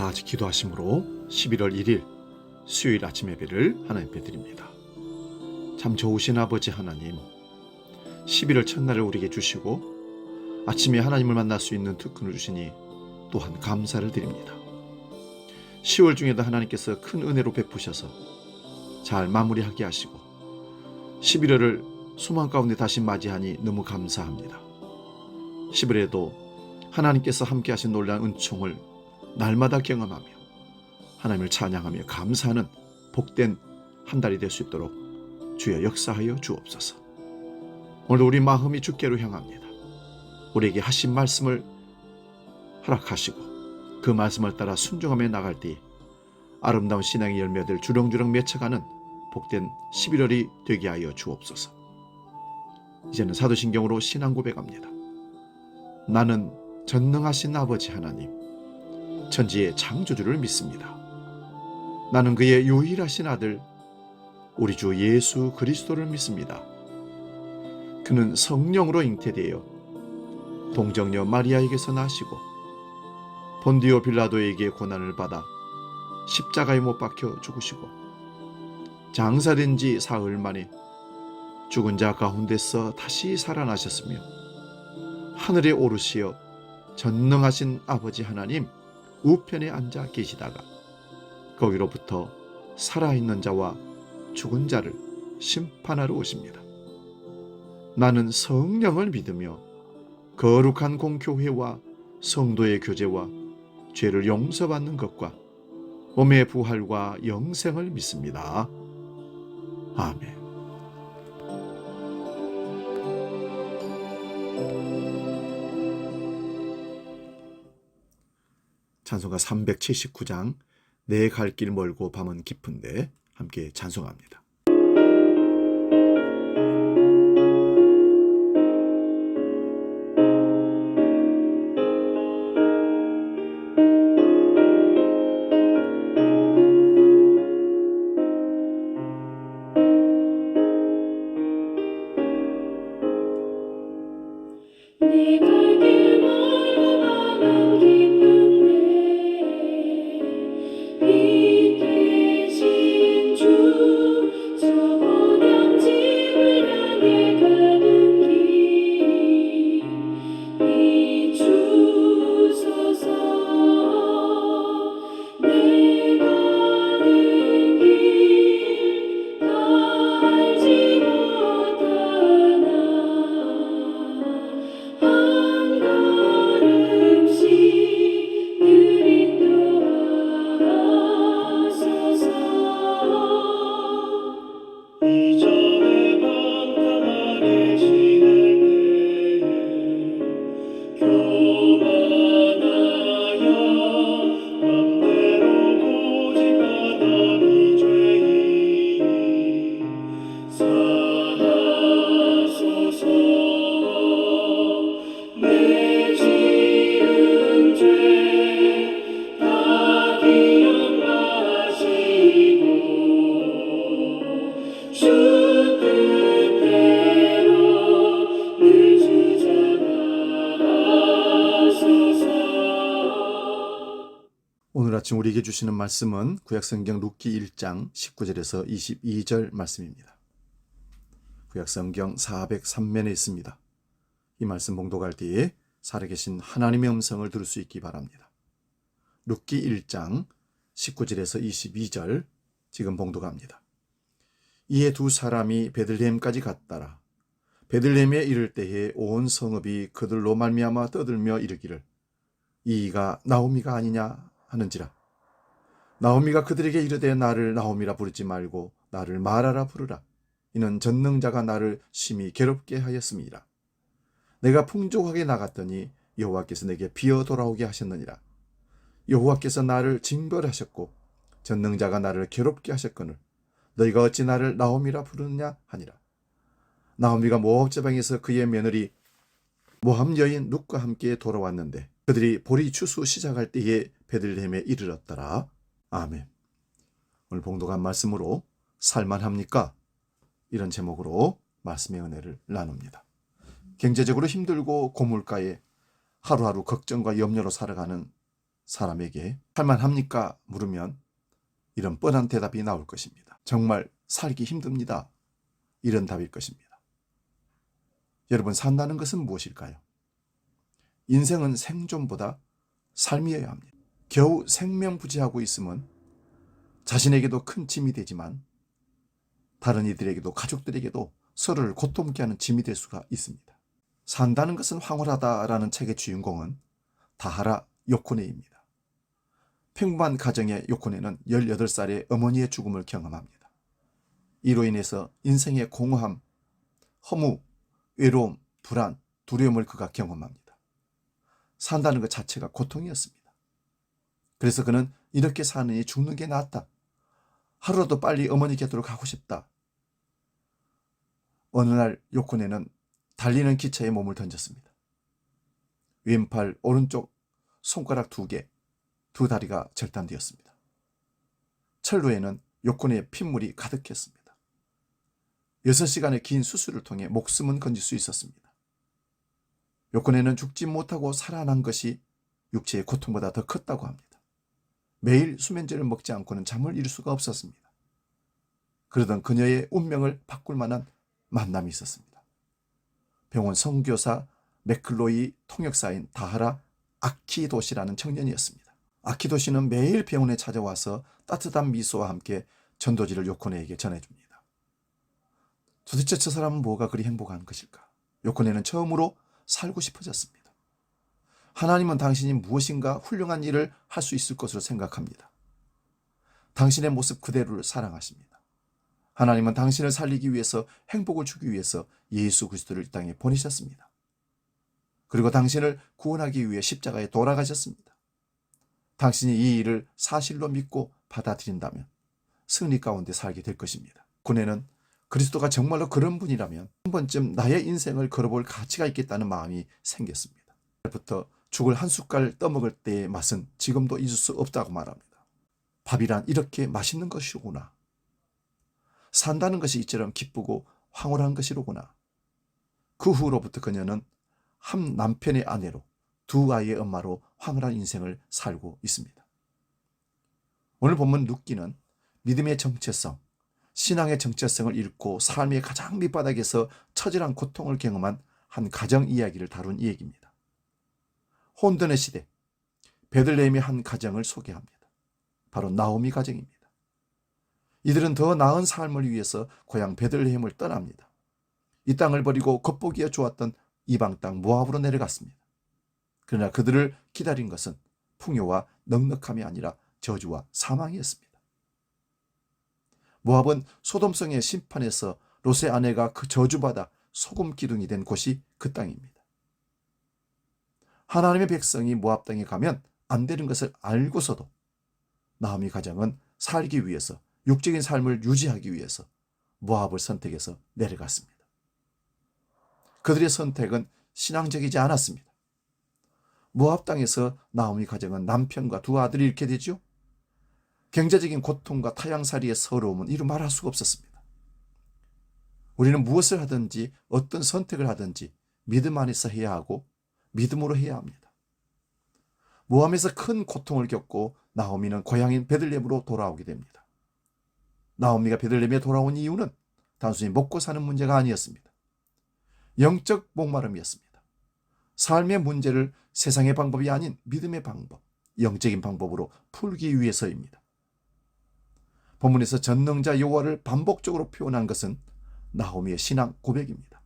다 같이 기도하심으로 11월 1일 수요일 아침 예배를 하나님께 드립니다. 참 좋으신 아버지 하나님, 11월 첫날을 우리에게 주시고 아침에 하나님을 만날 수 있는 특권을 주시니 또한 감사를 드립니다. 10월 중에도 하나님께서 큰 은혜로 베푸셔서 잘 마무리하게 하시고 11월을 소망 가운데 다시 맞이하니 너무 감사합니다. 10월에도 하나님께서 함께 하신 놀라운 은총을 날마다 경험하며 하나님을 찬양하며 감사하는 복된 한 달이 될 수 있도록 주여 역사하여 주옵소서. 오늘도 우리 마음이 주께로 향합니다. 우리에게 하신 말씀을 허락하시고 그 말씀을 따라 순종하며 나갈 때 아름다운 신앙의 열매들 주렁주렁 맺혀가는 복된 11월이 되게 하여 주옵소서. 이제는 사도신경으로 신앙 고백합니다. 나는 전능하신 아버지 하나님, 천지의 창조주를 믿습니다. 나는 그의 유일하신 아들 우리 주 예수 그리스도를 믿습니다. 그는 성령으로 잉태되어 동정녀 마리아에게서 나시고 본디오 빌라도에게 고난을 받아 십자가에 못 박혀 죽으시고 장사된 지 사흘 만에 죽은 자 가운데서 다시 살아나셨으며 하늘에 오르시어 전능하신 아버지 하나님 우편에 앉아 계시다가 거기로부터 살아있는 자와 죽은 자를 심판하러 오십니다. 나는 성령을 믿으며 거룩한 공교회와 성도의 교제와 죄를 용서받는 것과 몸의 부활과 영생을 믿습니다. 아멘. 찬송가 379장 내 갈 길 멀고 밤은 깊은데 함께 찬송합니다. 오늘 아침 우리에게 주시는 말씀은 구약성경 룻기 1장 19절에서 22절 말씀입니다. 구약성경 403면에 있습니다. 이 말씀 봉독할 때에 살아계신 하나님의 음성을 들을 수 있기 바랍니다. 룻기 1장 19절에서 22절 지금 봉독합니다. 이에 두 사람이 베들레헴까지 갔더라. 베들레헴에 이를 때에 온 성읍이 그들로 말미암아 떠들며 이르기를 이가 나오미가 아니냐 하는지라. 나오미가 그들에게 이르되 나를 나오미라 부르지 말고 나를 마라라 부르라. 이는 전능자가 나를 심히 괴롭게 하였음이라. 내가 풍족하게 나갔더니 여호와께서 내게 비어 돌아오게 하셨느니라. 여호와께서 나를 징벌하셨고 전능자가 나를 괴롭게 하셨거늘 너희가 어찌 나를 나오미라 부르느냐 하니라. 나오미가 모압 지방에서 그의 며느리 모함 여인 룻과 함께 돌아왔는데 그들이 보리 추수 시작할 때에 베들레헴에 이르렀더라. 아멘. 오늘 봉독한 말씀으로 살만합니까? 이런 제목으로 말씀의 은혜를 나눕니다. 경제적으로 힘들고 고물가에 하루하루 걱정과 염려로 살아가는 사람에게 살만합니까? 물으면 이런 뻔한 대답이 나올 것입니다. 정말 살기 힘듭니다. 이런 답일 것입니다. 여러분, 산다는 것은 무엇일까요? 인생은 생존보다 삶이어야 합니다. 겨우 생명부지하고 있으면 자신에게도 큰 짐이 되지만 다른 이들에게도 가족들에게도 서로를 고통케 하는 짐이 될 수가 있습니다. 산다는 것은 황홀하다라는 책의 주인공은 다하라 요코네입니다. 평범한 가정의 요코네는 18살의 어머니의 죽음을 경험합니다. 이로 인해서 인생의 공허함, 허무, 외로움, 불안, 두려움을 그가 경험합니다. 산다는 것 자체가 고통이었습니다. 그래서 그는 이렇게 사느니 죽는 게 낫다. 하루라도 빨리 어머니 곁으로 가고 싶다. 어느 날 요코네는 달리는 기차에 몸을 던졌습니다. 왼팔, 오른쪽 손가락 2개, 두 다리가 절단되었습니다. 철로에는 요코네의 핏물이 가득했습니다. 6시간의 긴 수술을 통해 목숨은 건질 수 있었습니다. 요코네는 죽지 못하고 살아난 것이 육체의 고통보다 더 컸다고 합니다. 매일 수면제를 먹지 않고는 잠을 이룰 수가 없었습니다. 그러던 그녀의 운명을 바꿀 만한 만남이 있었습니다. 병원 선교사 맥클로이 통역사인 다하라 아키도시라는 청년이었습니다. 아키도시는 매일 병원에 찾아와서 따뜻한 미소와 함께 전도지를 요코네에게 전해줍니다. 도대체 저 사람은 뭐가 그리 행복한 것일까? 요코네는 처음으로 살고 싶어졌습니다. 하나님은 당신이 무엇인가 훌륭한 일을 할 수 있을 것으로 생각합니다. 당신의 모습 그대로를 사랑하십니다. 하나님은 당신을 살리기 위해서, 행복을 주기 위해서 예수 그리스도를 이 땅에 보내셨습니다. 그리고 당신을 구원하기 위해 십자가에 돌아가셨습니다. 당신이 이 일을 사실로 믿고 받아들인다면 승리 가운데 살게 될 것입니다. 고뇌는 그리스도가 정말로 그런 분이라면 한 번쯤 나의 인생을 걸어볼 가치가 있겠다는 마음이 생겼습니다. 부터 죽을 한 숟갈 떠먹을 때의 맛은 지금도 잊을 수 없다고 말합니다. 밥이란 이렇게 맛있는 것이로구나. 산다는 것이 이처럼 기쁘고 황홀한 것이로구나. 그 후로부터 그녀는 한 남편의 아내로, 2아이의 엄마로 황홀한 인생을 살고 있습니다. 오늘 본문 룻기는 믿음의 정체성, 신앙의 정체성을 잃고 삶의 가장 밑바닥에서 처절한 고통을 경험한 한 가정 이야기를 다룬 이야기입니다. 혼돈의 시대, 베들레헴의 한 가정을 소개합니다. 바로 나오미 가정입니다. 이들은 더 나은 삶을 위해서 고향 베들레헴을 떠납니다. 이 땅을 버리고 겉보기에 좋았던 이방 땅 모압으로 내려갔습니다. 그러나 그들을 기다린 것은 풍요와 넉넉함이 아니라 저주와 사망이었습니다. 모압은 소돔성의 심판에서 롯의 아내가 그 저주받아 소금 기둥이 된 곳이 그 땅입니다. 하나님의 백성이 모압 땅에 가면 안 되는 것을 알고서도 나오미 가정은 살기 위해서, 육적인 삶을 유지하기 위해서 모압을 선택해서 내려갔습니다. 그들의 선택은 신앙적이지 않았습니다. 모압 땅에서 나오미 가정은 남편과 2 아들을 잃게 되죠. 경제적인 고통과 타향살이의 서러움은 이루 말할 수가 없었습니다. 우리는 무엇을 하든지 어떤 선택을 하든지 믿음 안에서 해야 하고 믿음으로 해야 합니다. 모압에서 큰 고통을 겪고 나오미는 고향인 베들레헴으로 돌아오게 됩니다. 나오미가 베들레헴에 돌아온 이유는 단순히 먹고 사는 문제가 아니었습니다. 영적 목마름이었습니다. 삶의 문제를 세상의 방법이 아닌 믿음의 방법, 영적인 방법으로 풀기 위해서입니다. 본문에서 전능자 여호와를 반복적으로 표현한 것은 나오미의 신앙 고백입니다.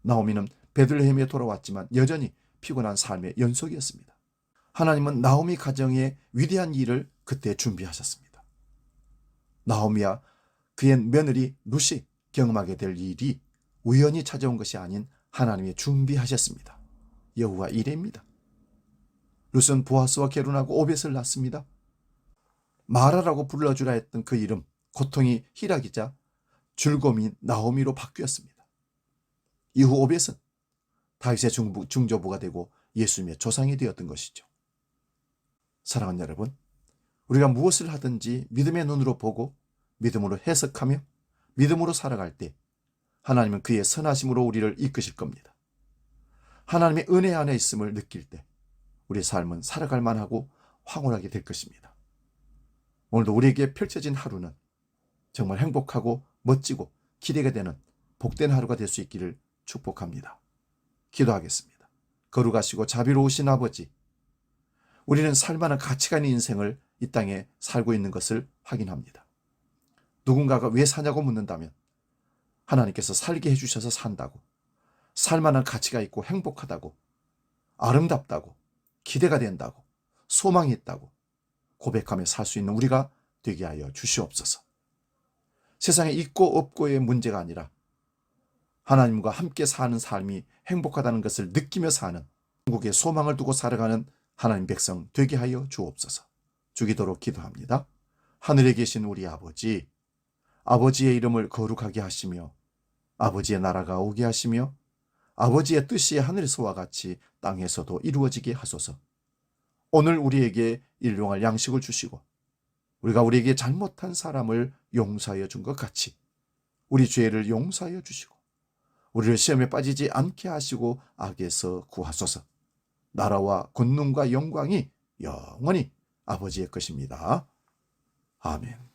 나오미는 베들레헴에 돌아왔지만 여전히 피곤한 삶의 연속이었습니다. 하나님은 나오미 가정의 위대한 일을 그때 준비하셨습니다. 나오미와 그의 며느리 룻이 경험하게 될 일이 우연히 찾아온 것이 아닌 하나님이 준비하셨습니다. 여호와 이레입니다. 룻은 보아스와 결혼하고 오벳을 낳습니다. 마라라고 불러주라 했던 그 이름, 고통이 희락이자 즐거움인 나오미로 바뀌었습니다. 이후 오벳은 다윗의 중조부가 되고 예수님의 조상이 되었던 것이죠. 사랑하는 여러분, 우리가 무엇을 하든지 믿음의 눈으로 보고 믿음으로 해석하며 믿음으로 살아갈 때 하나님은 그의 선하심으로 우리를 이끄실 겁니다. 하나님의 은혜 안에 있음을 느낄 때 우리 삶은 살아갈 만하고 황홀하게 될 것입니다. 오늘도 우리에게 펼쳐진 하루는 정말 행복하고 멋지고 기대가 되는 복된 하루가 될 수 있기를 축복합니다. 기도하겠습니다. 거룩하시고 자비로우신 아버지, 우리는 살만한 가치가 있는 인생을 이 땅에 살고 있는 것을 확인합니다. 누군가가 왜 사냐고 묻는다면 하나님께서 살게 해주셔서 산다고, 살만한 가치가 있고 행복하다고, 아름답다고, 기대가 된다고, 소망이 있다고 고백하며 살 수 있는 우리가 되게 하여 주시옵소서. 세상에 있고 없고의 문제가 아니라 하나님과 함께 사는 삶이 행복하다는 것을 느끼며 사는, 천국에 소망을 두고 살아가는 하나님 백성 되게 하여 주옵소서. 주기도록 기도합니다. 하늘에 계신 우리 아버지, 아버지의 이름을 거룩하게 하시며 아버지의 나라가 오게 하시며 아버지의 뜻이 하늘에서와 같이 땅에서도 이루어지게 하소서. 오늘 우리에게 일용할 양식을 주시고 우리가 우리에게 잘못한 사람을 용서하여 준 것 같이 우리 죄를 용서하여 주시고 우리를 시험에 빠지지 않게 하시고 악에서 구하소서. 나라와 권능과 영광이 영원히 아버지의 것입니다. 아멘.